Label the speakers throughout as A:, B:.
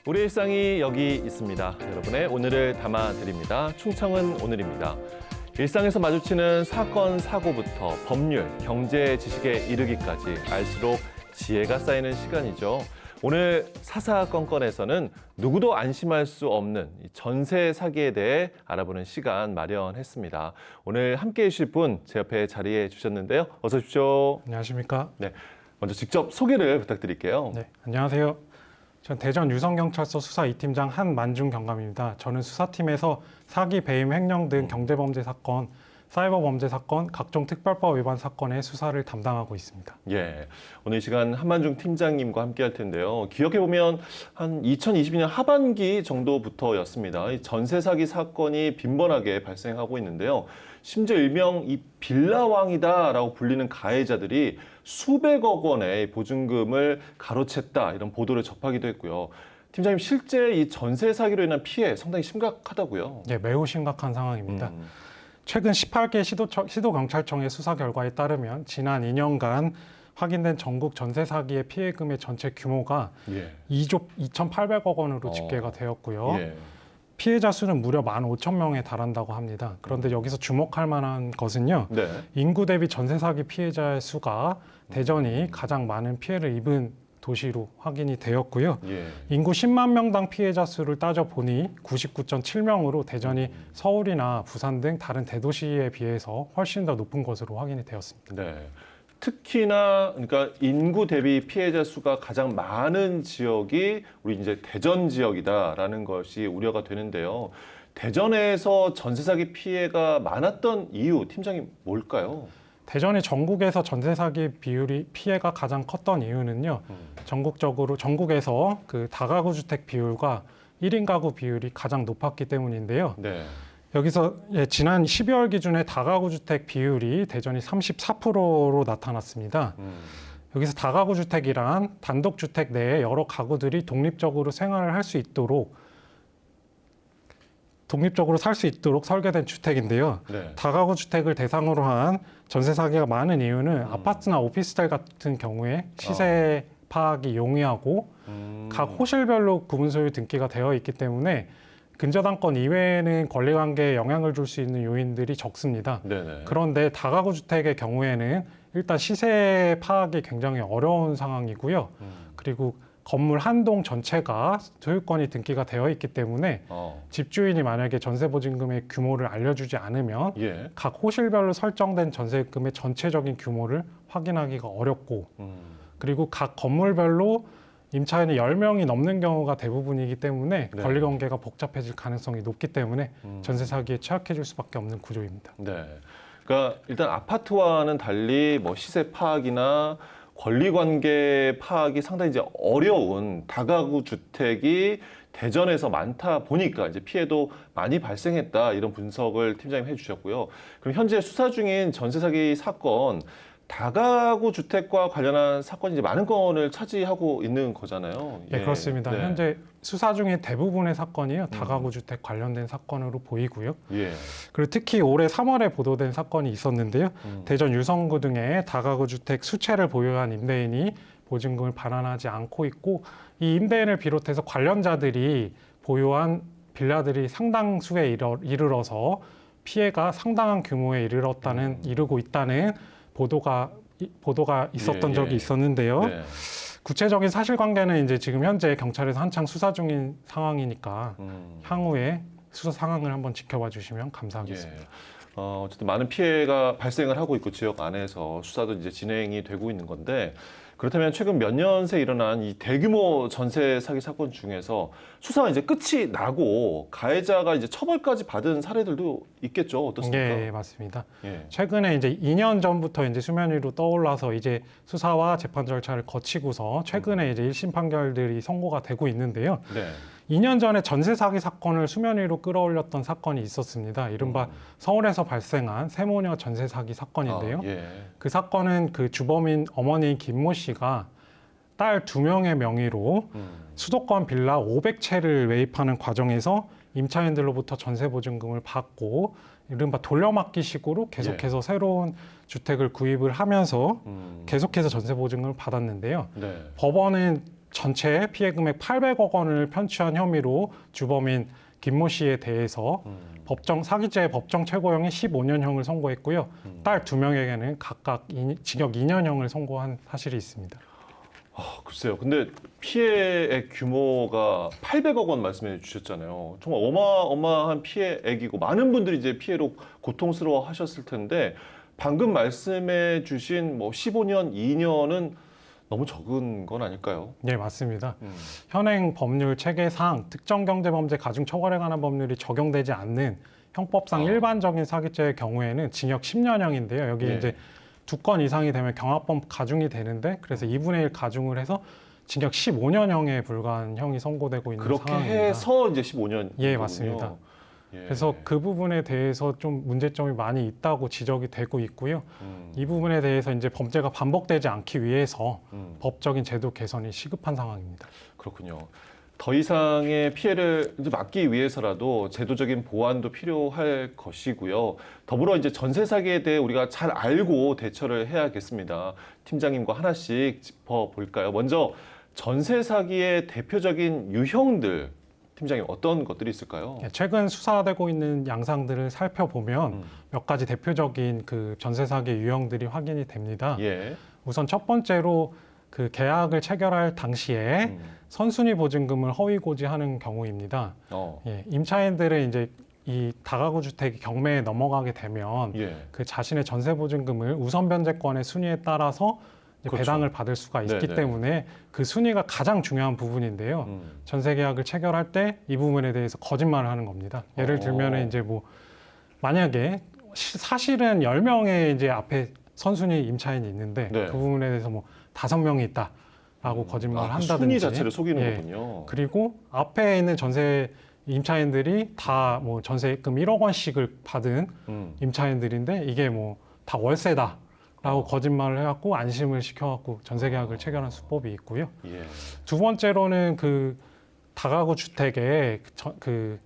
A: 우리 일상이 여기 있습니다. 여러분의 오늘을 담아드립니다. 충청은 오늘입니다. 일상에서 마주치는 사건, 사고부터 법률, 경제 지식에 이르기까지 알수록 지혜가 쌓이는 시간이죠. 오늘 사사건건에서는 누구도 안심할 수 없는 전세 사기에 대해 알아보는 시간 마련했습니다. 오늘 함께해 주실 분 제 옆에 자리해 주셨는데요. 어서 오십시오.
B: 안녕하십니까?
A: 네, 먼저 직접 소개를 부탁드릴게요.
B: 네, 안녕하세요. 전 대전 유성경찰서 수사 2팀장 한만중 경감입니다. 저는 수사팀에서 사기, 배임, 횡령 등 경제범죄 사건, 사이버 범죄 사건, 각종 특별법 위반 사건의 수사를 담당하고 있습니다.
A: 예, 오늘 이 시간 한만중 팀장님과 함께 할 텐데요. 기억해보면 한 2022년 하반기 정도부터였습니다. 이 전세 사기 사건이 빈번하게 발생하고 있는데요. 심지어 일명 이 빌라왕이다라고 불리는 가해자들이 수백억 원의 보증금을 가로챘다 이런 보도를 접하기도 했고요. 팀장님, 실제 이 전세 사기로 인한 피해 상당히 심각하다고요?
B: 네, 매우 심각한 상황입니다. 최근 18개 시도경찰청의 수사 결과에 따르면 지난 2년간 확인된 전국 전세 사기의 피해금의 전체 규모가 2조 2,800억 원으로 집계가 되었고요. 피해자 수는 무려 15,000명에 달한다고 합니다. 그런데 여기서 주목할 만한 것은요.
A: 네.
B: 인구 대비 전세 사기 피해자의 수가 대전이 가장 많은 피해를 입은 도시로 확인이 되었고요. 인구 10만 명당 피해자 수를 따져보니 99.7명으로 대전이 서울이나 부산 등 다른 대도시에 비해서 훨씬 더 높은 것으로 확인이 되었습니다.
A: 네. 특히나 그러니까 인구 대비 피해자 수가 가장 많은 지역이 우리 이제 대전 지역이다라는 것이 우려가 되는데요. 대전에서 전세 사기 피해가 많았던 이유, 팀장님 뭘까요?
B: 대전이 전국에서 전세 사기 피해가 가장 컸던 이유는요. 전국에서 그 다가구 주택 비율과 1인 가구 비율이 가장 높았기 때문인데요.
A: 네.
B: 여기서 지난 12월 기준에 다가구 주택 비율이 대전이 34%로 나타났습니다. 여기서 다가구 주택이란 단독 주택 내에 여러 가구들이 독립적으로 생활을 할 수 있도록 살 수 있도록 설계된 주택인데요.
A: 네.
B: 다가구 주택을 대상으로 한 전세 사기가 많은 이유는 아파트나 오피스텔 같은 경우에 시세 파악이 용이하고 각 호실별로 구분 소유 등기가 되어 있기 때문에 근저당권 이외에는 권리관계에 영향을 줄 수 있는 요인들이 적습니다.
A: 네네.
B: 그런데 다가구 주택의 경우에는 일단 시세 파악이 굉장히 어려운 상황이고요. 그리고 건물 한 동 전체가 소유권이 등기가 되어 있기 때문에 집주인이 만약에 전세보증금의 규모를 알려주지 않으면 각 호실별로 설정된 전세금의 전체적인 규모를 확인하기가 어렵고 그리고 각 건물별로 임차인이 10명이 넘는 경우가 대부분이기 때문에 권리관계가 복잡해질 가능성이 높기 때문에 전세 사기에 취약해질 수밖에 없는 구조입니다.
A: 네. 그러니까 일단 아파트와는 달리 뭐 시세 파악이나 권리관계 파악이 상당히 이제 어려운 다가구 주택이 대전에서 많다 보니까 이제 피해도 많이 발생했다 이런 분석을 팀장님 해주셨고요. 그럼 현재 수사 중인 전세 사기 사건 다가구 주택과 관련한 사건이 이제 많은 건을 차지하고 있는 거잖아요.
B: 네, 그렇습니다.
A: 네.
B: 현재 수사 중인 대부분의 사건이요. 다가구 주택 관련된 사건으로 보이고요. 그리고 특히 올해 3월에 보도된 사건이 있었는데요. 대전 유성구 등의 다가구 주택 수채를 보유한 임대인이 보증금을 반환하지 않고 있고 이 임대인을 비롯해서 관련자들이 보유한 빌라들이 상당수에 이르러서 피해가 상당한 규모에 이르고 있다는 보도가 있었던 적이 있었는데요. 구체적인 사실관계는 이제 지금 현재 경찰에서 한창 수사 중인 상황이니까 향후에 수사 상황을 한번 지켜봐 주시면 감사하겠습니다.
A: 어쨌든 많은 피해가 발생을 하고 있고 지역 안에서 수사도 이제 진행이 되고 있는 건데 그렇다면 최근 몇 년 새 일어난 이 대규모 전세 사기 사건 중에서 수사가 이제 끝이 나고 가해자가 이제 처벌까지 받은 사례들도 있겠죠? 어떻습니까?
B: 네, 맞습니다. 최근에 이제 2년 전부터 이제 수면 위로 떠올라서 이제 수사와 재판 절차를 거치고서 최근에 이제 1심 판결들이 선고가 되고 있는데요. 2년 전에 전세 사기 사건을 수면 위로 끌어올렸던 사건이 있었습니다. 이른바 서울에서 발생한 세모녀 전세 사기 사건인데요. 그 사건은 그 주범인 어머니인 김모 씨가 딸 2명의 명의로 수도권 빌라 500채를 매입하는 과정에서 임차인들로부터 전세보증금을 받고 이른바 돌려막기식으로 계속해서 새로운 주택을 구입을 하면서 계속해서 전세보증금을 받았는데요. 법원은 전체 피해 금액 800억 원을 편취한 혐의로 주범인 김모 씨에 대해서 사기죄 법정 최고형이 15년형을 선고했고요. 딸 2명에게는 각각 징역 2년형을 선고한 사실이 있습니다.
A: 글쎄요. 근데 피해의 규모가 800억 원 말씀해 주셨잖아요. 정말 어마어마한 피해액이고 많은 분들이 이제 피해로 고통스러워 하셨을 텐데 방금 말씀해 주신 뭐 15년, 2년은 너무 적은 건 아닐까요?
B: 네, 맞습니다. 현행 법률 체계상 특정경제범죄 가중처벌에 관한 법률이 적용되지 않는 형법상 일반적인 사기죄의 경우에는 징역 10년형인데요. 여기
A: 예.
B: 이제 2건 이상이 되면 경합범 가중이 되는데 그래서 2분의 1 가중을 해서 징역 15년형에 불과한 형이 선고되고 있는
A: 그렇게
B: 상황입니다.
A: 해서 이제 15년.
B: 예, 맞습니다. 그래서 그 부분에 대해서 좀 문제점이 많이 있다고 지적이 되고 있고요. 이 부분에 대해서 이제 범죄가 반복되지 않기 위해서 법적인 제도 개선이 시급한 상황입니다.
A: 그렇군요. 더 이상의 피해를 이제 막기 위해서라도 제도적인 보완도 필요할 것이고요. 더불어 이제 전세 사기에 대해 우리가 잘 알고 대처를 해야겠습니다. 팀장님과 하나씩 짚어볼까요? 먼저 전세 사기의 대표적인 유형들, 팀장님 어떤 것들이 있을까요?
B: 최근 수사되고 있는 양상들을 살펴보면 몇 가지 대표적인 그 전세 사기 유형들이 확인이 됩니다.
A: 예.
B: 우선 첫 번째로 그 계약을 체결할 당시에 선순위 보증금을 허위 고지하는 경우입니다. 예, 임차인들은 이제 이 다가구 주택이 경매에 넘어가게 되면 그 자신의 전세 보증금을 우선 변제권의 순위에 따라서
A: 그렇죠.
B: 배당을 받을 수가 있기 때문에 그 순위가 가장 중요한 부분인데요. 전세 계약을 체결할 때 이 부분에 대해서 거짓말을 하는 겁니다. 예를 들면은 이제 뭐 만약에 사실은 10명의 이제 앞에 선순위 임차인이 있는데 그 부분에 대해서 뭐 5명이 있다라고 거짓말을 한다든지.
A: 순위 자체를 속이는 거군요.
B: 그리고 앞에 있는 전세 임차인들이 다 뭐 전세금 1억 원씩을 받은 임차인들인데 이게 뭐 다 월세다라고 거짓말을 해갖고 안심을 시켜갖고 전세 계약을 체결한 수법이 있고요. 두 번째로는 그 다가구 주택의 그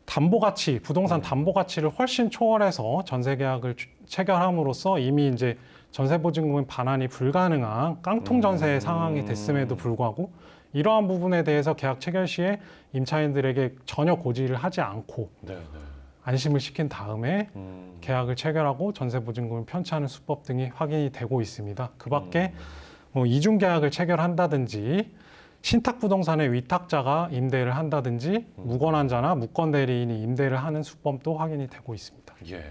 B: 담보 가치, 부동산 담보 가치를 훨씬 초월해서 전세 계약을 체결함으로써 이미 이제 전세 보증금은 반환이 불가능한 깡통 전세 상황이 됐음에도 불구하고 이러한 부분에 대해서 계약 체결 시에 임차인들에게 전혀 고지를 하지 않고 안심을 시킨 다음에 계약을 체결하고 전세 보증금을 편취하는 수법 등이 확인이 되고 있습니다. 그 밖에 뭐 이중 계약을 체결한다든지 신탁 부동산의 위탁자가 임대를 한다든지 무권환자나 무권 대리인이 임대를 하는 수법도 확인이 되고 있습니다.
A: 예.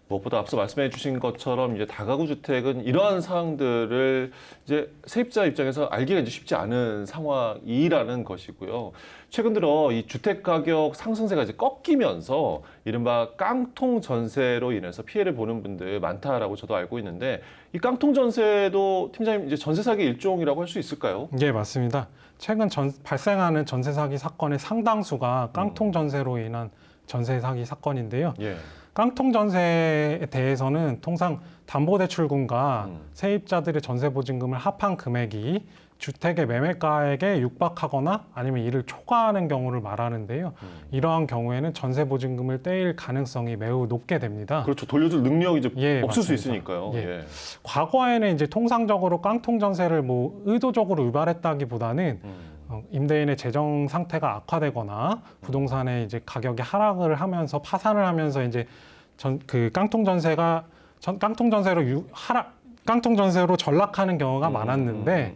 A: 무엇보다 앞서 말씀해 주신 것처럼 이제 다가구 주택은 이러한 사항들을 이제 세입자 입장에서 알기가 이제 쉽지 않은 상황이라는 것이고요. 최근 들어 이 주택 가격 상승세가 이제 꺾이면서 이른바 깡통 전세로 인해서 피해를 보는 분들 많다라고 저도 알고 있는데 이 깡통 전세도 팀장님 이제 전세 사기 일종이라고 할 수 있을까요?
B: 네, 맞습니다. 최근 발생하는 전세 사기 사건의 상당수가 깡통 전세로 인한 전세 사기 사건인데요. 깡통 전세에 대해서는 통상 담보대출금과 세입자들의 전세 보증금을 합한 금액이 주택의 매매가액에 육박하거나 아니면 이를 초과하는 경우를 말하는데요. 이러한 경우에는 전세 보증금을 떼일 가능성이 매우 높게 됩니다.
A: 그렇죠. 돌려줄 능력이 이제 없을
B: 맞습니다.
A: 수 있으니까요.
B: 과거에는 이제 통상적으로 깡통 전세를 뭐 의도적으로 유발했다기보다는 임대인의 재정 상태가 악화되거나 부동산의 이제 가격이 하락을 하면서 파산을 하면서 이제 그 깡통 전세로 전락하는 경우가 많았는데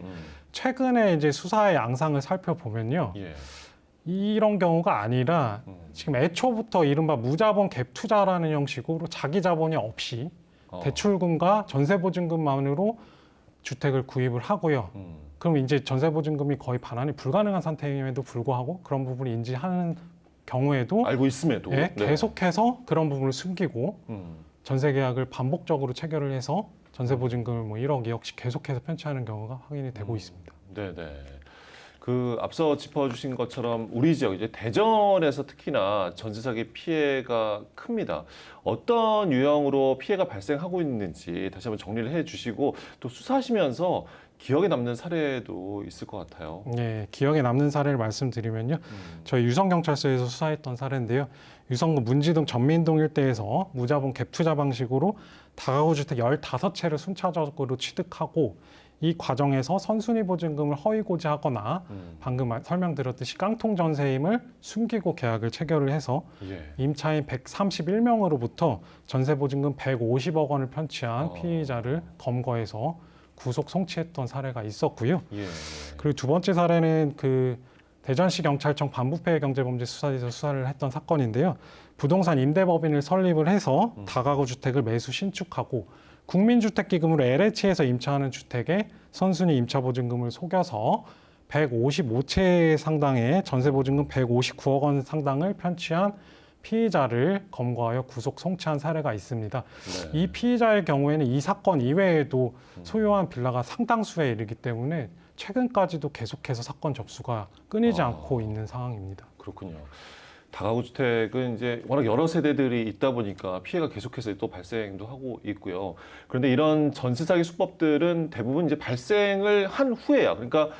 B: 최근에 이제 수사의 양상을 살펴보면요. 이런 경우가 아니라 지금 애초부터 이른바 무자본 갭 투자라는 형식으로 자기 자본이 없이 대출금과 전세 보증금만으로 주택을 구입을 하고요. 그럼 이제 전세 보증금이 거의 반환이 불가능한 상태임에도 불구하고 그런 부분을 인지하는 경우에도
A: 알고 있음에도
B: 계속해서 그런 부분을 숨기고 전세 계약을 반복적으로 체결을 해서 전세 보증금을 뭐 1억, 2억씩 계속해서 편취하는 경우가 확인이 되고 있습니다.
A: 네네. 그 앞서 짚어주신 것처럼 우리 지역 이제 대전에서 특히나 전세 사기 피해가 큽니다. 어떤 유형으로 피해가 발생하고 있는지 다시 한번 정리를 해주시고 또 수사하시면서 기억에 남는 사례도 있을 것 같아요.
B: 네, 기억에 남는 사례를 말씀드리면요. 저희 유성경찰서에서 수사했던 사례인데요. 유성구 문지동 전민동 일대에서 무자본 갭 투자 방식으로 다가구 주택 15채를 순차적으로 취득하고 이 과정에서 선순위 보증금을 허위 고지하거나 방금 설명드렸듯이 깡통 전세임을 숨기고 계약을 체결을 해서
A: 예.
B: 임차인 131명으로부터 전세 보증금 150억 원을 편취한 피의자를 검거해서 구속 송치했던 사례가 있었고요.
A: 예.
B: 그리고 두 번째 사례는 그 대전시 경찰청 반부패 경제범죄 수사에서 수사를 했던 사건인데요. 부동산 임대법인을 설립을 해서 다가구 주택을 매수 신축하고 국민주택기금으로 LH에서 임차하는 주택에 선순위 임차보증금을 속여서 155채 상당의 전세보증금 159억 원 상당을 편취한 피의자를 검거하여 구속 송치한 사례가 있습니다.
A: 네.
B: 이 피의자의 경우에는 이 사건 이외에도 소유한 빌라가 상당수에 이르기 때문에 최근까지도 계속해서 사건 접수가 끊이지 않고 있는 상황입니다.
A: 그렇군요. 다가구 주택은 이제 워낙 여러 세대들이 있다 보니까 피해가 계속해서 또 발생도 하고 있고요. 그런데 이런 전세 사기 수법들은 대부분 이제 발생을 한 후에야, 그러니까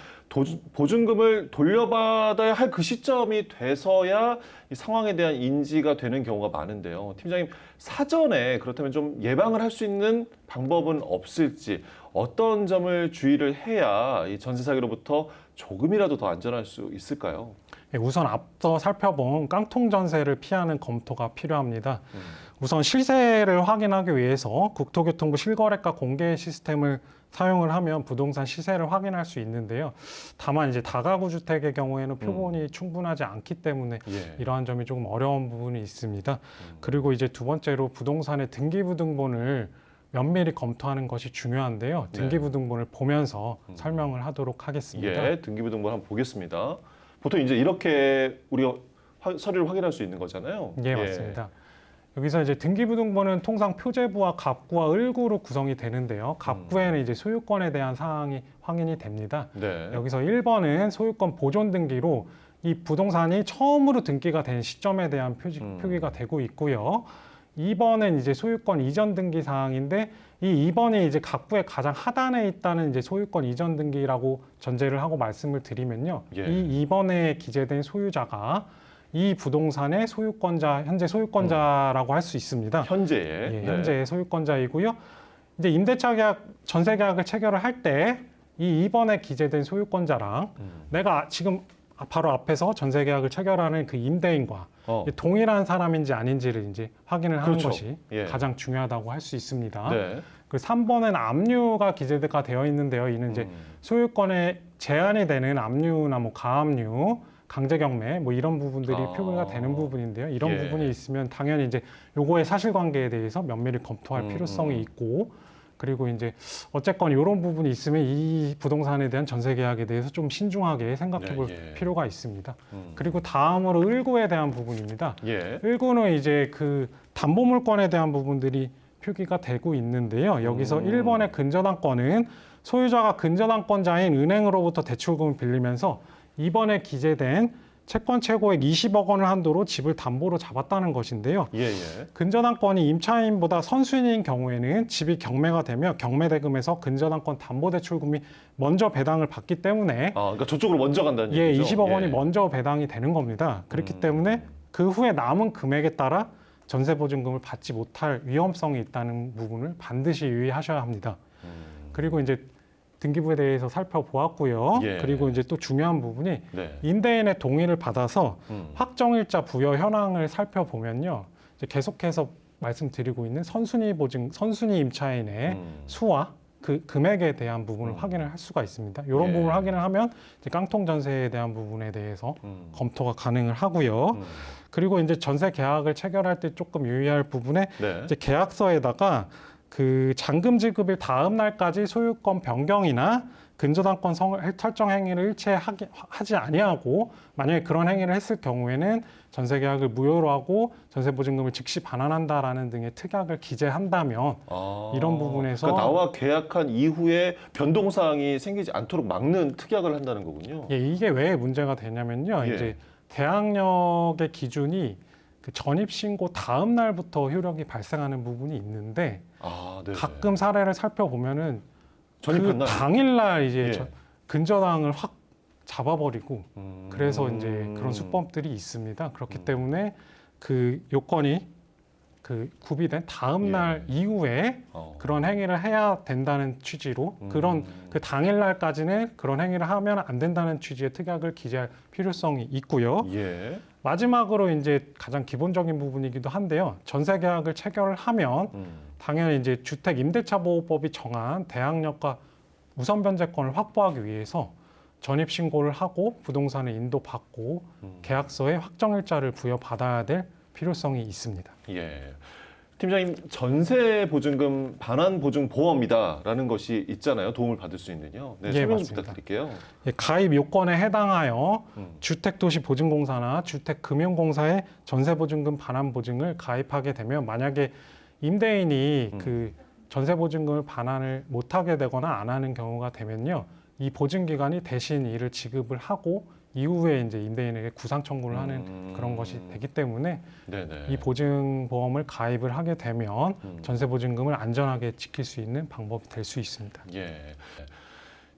A: 보증금을 돌려받아야 할 그 시점이 돼서야 이 상황에 대한 인지가 되는 경우가 많은데요. 팀장님, 사전에 그렇다면 좀 예방을 할 수 있는 방법은 없을지, 어떤 점을 주의를 해야 이 전세 사기로부터 조금이라도 더 안전할 수 있을까요?
B: 우선 앞서 살펴본 깡통 전세를 피하는 검토가 필요합니다. 우선 실세를 확인하기 위해서 국토교통부 실거래가 공개 시스템을 사용을 하면 부동산 시세를 확인할 수 있는데요. 다만 이제 다가구 주택의 경우에는 표본이 충분하지 않기 때문에
A: 예.
B: 이러한 점이 조금 어려운 부분이 있습니다. 그리고 이제 두 번째로 부동산의 등기부등본을 면밀히 검토하는 것이 중요한데요. 등기부등본을 보면서 설명을 하도록 하겠습니다.
A: 예, 등기부등본 한번 보겠습니다. 보통 이제 이렇게 우리가 서류를 확인할 수 있는 거잖아요.
B: 예, 맞습니다. 여기서 이제 등기부등본은 통상 표제부와 갑구와 을구로 구성이 되는데요. 갑구에는 이제 소유권에 대한 사항이 확인이 됩니다.
A: 네.
B: 여기서 1번은 소유권 보존 등기로 이 부동산이 처음으로 등기가 된 시점에 대한 표기가 되고 있고요. 2번은 이제 소유권 이전 등기 사항인데 이 2번이 이제 갑구의 가장 하단에 있다는 이제 소유권 이전 등기라고 전제를 하고 말씀을 드리면요.
A: 예.
B: 이 2번에 기재된 소유자가 이 부동산의 소유권자, 현재 소유권자라고 할 수 있습니다.
A: 현재의
B: 예, 현재의 소유권자이고요. 이제 임대차 계약, 전세 계약을 체결을 할 때 이 2번에 기재된 소유권자랑 내가 지금 바로 앞에서 전세 계약을 체결하는 그 임대인과 동일한 사람인지 아닌지를 이제 확인을 하는
A: 그렇죠.
B: 것이 가장 중요하다고 할 수 있습니다.
A: 네.
B: 그 3번은 압류가 기재가 되어 있는데요. 이는 이제 소유권에 제한이 되는 압류나 뭐 가압류, 강제경매 뭐 이런 부분들이 표기가 되는 부분인데요. 이런 부분이 있으면 당연히 이제 요거의 사실관계에 대해서 면밀히 검토할 필요성이 있고, 그리고 이제 어쨌건 이런 부분이 있으면 이 부동산에 대한 전세 계약에 대해서 좀 신중하게 생각해 볼 필요가 있습니다. 그리고 다음으로 을구에 대한 부분입니다. 을구는 이제 그 담보물권에 대한 부분들이 표기가 되고 있는데요. 여기서 1번의 근저당권은 소유자가 근저당권자인 은행으로부터 대출금을 빌리면서 2번에 기재된 채권 최고액 20억 원을 한도로 집을 담보로 잡았다는 것인데요. 근저당권이 임차인보다 선순위인 경우에는 집이 경매가 되며 경매대금에서 근저당권 담보대출금이 먼저 배당을 받기 때문에
A: 그러니까 저쪽으로 먼저 간다는 얘기죠?
B: 20억 원이 먼저 배당이 되는 겁니다. 그렇기 때문에 그 후에 남은 금액에 따라 전세보증금을 받지 못할 위험성이 있다는 부분을 반드시 유의하셔야 합니다. 그리고 이제 등기부에 대해서 살펴보았고요. 그리고 이제 또 중요한 부분이 임대인의 동의를 받아서 확정일자 부여 현황을 살펴보면요. 이제 계속해서 말씀드리고 있는 선순위 임차인의 수와 그 금액에 대한 부분을 확인을 할 수가 있습니다. 이런 부분을 확인을 하면 이제 깡통 전세에 대한 부분에 대해서 검토가 가능을 하고요. 그리고 이제 전세 계약을 체결할 때 조금 유의할 부분에 이제 계약서에다가 그 잔금 지급일 다음 날까지 소유권 변경이나 근저당권 설정 행위를 일체하지 아니하고 만약에 그런 행위를 했을 경우에는 전세 계약을 무효로 하고 전세 보증금을 즉시 반환한다라는 등의 특약을 기재한다면 이런 부분에서
A: 그러니까 나와 계약한 이후에 변동 사항이 생기지 않도록 막는 특약을 한다는 거군요.
B: 이게 왜 문제가 되냐면요. 이제 대항력의 기준이 그 전입 신고 다음 날부터 효력이 발생하는 부분이 있는데 가끔 사례를 살펴보면은 그 당일날 이제 근저당을 확 잡아버리고 그래서 이제 그런 수법들이 있습니다. 그렇기 때문에 그 요건이 그 구비된 다음 날 이후에 그런 행위를 해야 된다는 취지로 그런 그 당일 날까지는 그런 행위를 하면 안 된다는 취지의 특약을 기재할 필요성이 있고요.
A: 예.
B: 마지막으로 이제 가장 기본적인 부분이기도 한데요. 전세 계약을 체결을 하면 당연히 이제 주택 임대차 보호법이 정한 대항력과 우선 변제권을 확보하기 위해서 전입 신고를 하고 부동산을 인도받고 계약서에 확정일자를 부여받아야 될 필요성이 있습니다.
A: 예. 팀장님, 전세 보증금 반환 보증 보험이다라는 것이 있잖아요. 도움을 받을 수 있는요. 네,
B: 예,
A: 설명 좀
B: 맞습니다.
A: 부탁드릴게요.
B: 예, 가입 요건에 해당하여 주택도시보증공사나 주택금융공사의 전세보증금 반환 보증을 가입하게 되면 만약에 임대인이 그 전세보증금을 반환을 못하게 되거나 안 하는 경우가 되면요, 이 보증기관이 대신 이를 지급을 하고 이후에 이제 임대인에게 구상 청구를 하는 그런 것이 되기 때문에
A: 네네.
B: 이 보증보험을 가입을 하게 되면 전세보증금을 안전하게 지킬 수 있는 방법이 될 수 있습니다.
A: 예.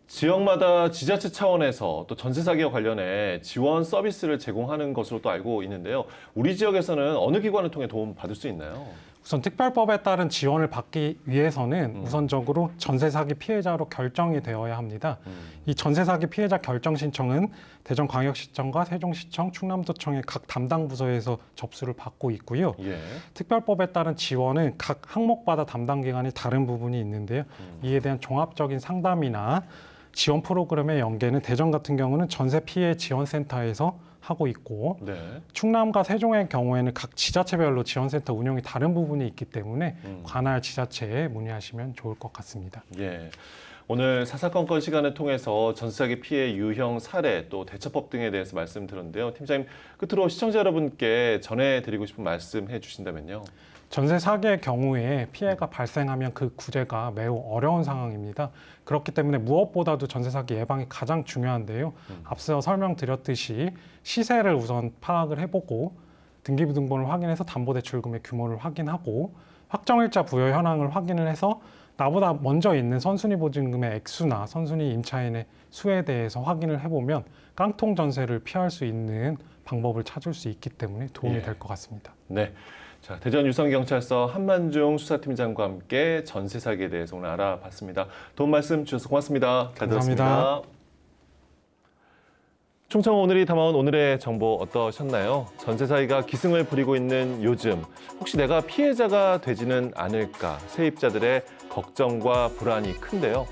A: 지역마다 지자체 차원에서 또 전세 사기와 관련해 지원 서비스를 제공하는 것으로 또 알고 있는데요. 우리 지역에서는 어느 기관을 통해 도움 받을 수 있나요?
B: 우선 특별법에 따른 지원을 받기 위해서는 우선적으로 전세 사기 피해자로 결정이 되어야 합니다. 이 전세 사기 피해자 결정 신청은 대전광역시청과 세종시청, 충남도청의 각 담당 부서에서 접수를 받고 있고요.
A: 예.
B: 특별법에 따른 지원은 각 항목마다 담당 기관이 다른 부분이 있는데요. 이에 대한 종합적인 상담이나 지원 프로그램의 연계는 대전 같은 경우는 전세 피해 지원센터에서 하고 있고
A: 네.
B: 충남과 세종의 경우에는 각 지자체별로 지원센터 운영이 다른 부분이 있기 때문에 관할 지자체에 문의하시면 좋을 것 같습니다.
A: 예. 오늘 사사건건 시간을 통해서 전세사기 피해 유형 사례 또 대처법 등에 대해서 말씀드렸는데요. 팀장님, 끝으로 시청자 여러분께 전해드리고 싶은 말씀 해주신다면요.
B: 전세 사기의 경우에 피해가 발생하면 그 구제가 매우 어려운 상황입니다. 그렇기 때문에 무엇보다도 전세 사기 예방이 가장 중요한데요. 앞서 설명드렸듯이 시세를 우선 파악을 해보고 등기부등본을 확인해서 담보대출금의 규모를 확인하고 확정일자 부여 현황을 확인을 해서 나보다 먼저 있는 선순위 보증금의 액수나 선순위 임차인의 수에 대해서 확인을 해보면 깡통 전세를 피할 수 있는 방법을 찾을 수 있기 때문에 도움이 될 것 같습니다.
A: 네. 자, 대전 유성경찰서 한만중 수사팀장과 함께 전세 사기에 대해서 오늘 알아봤습니다. 도움 말씀 주셔서 고맙습니다. 잘 들었습니다.
B: 감사합니다.
A: 충청 오늘이 담아온 오늘의 정보 어떠셨나요? 전세 사기가 기승을 부리고 있는 요즘 혹시 내가 피해자가 되지는 않을까 세입자들의 걱정과 불안이 큰데요.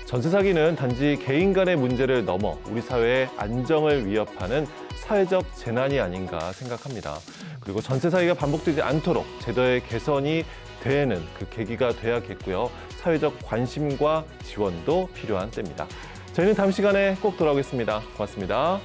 A: 전세 사기는 단지 개인 간의 문제를 넘어 우리 사회의 안정을 위협하는 사회적 재난이 아닌가 생각합니다. 그리고 전세 사기가 반복되지 않도록 제도의 개선이 되는 그 계기가 돼야겠고요. 사회적 관심과 지원도 필요한 때입니다. 저희는 다음 시간에 꼭 돌아오겠습니다. 고맙습니다.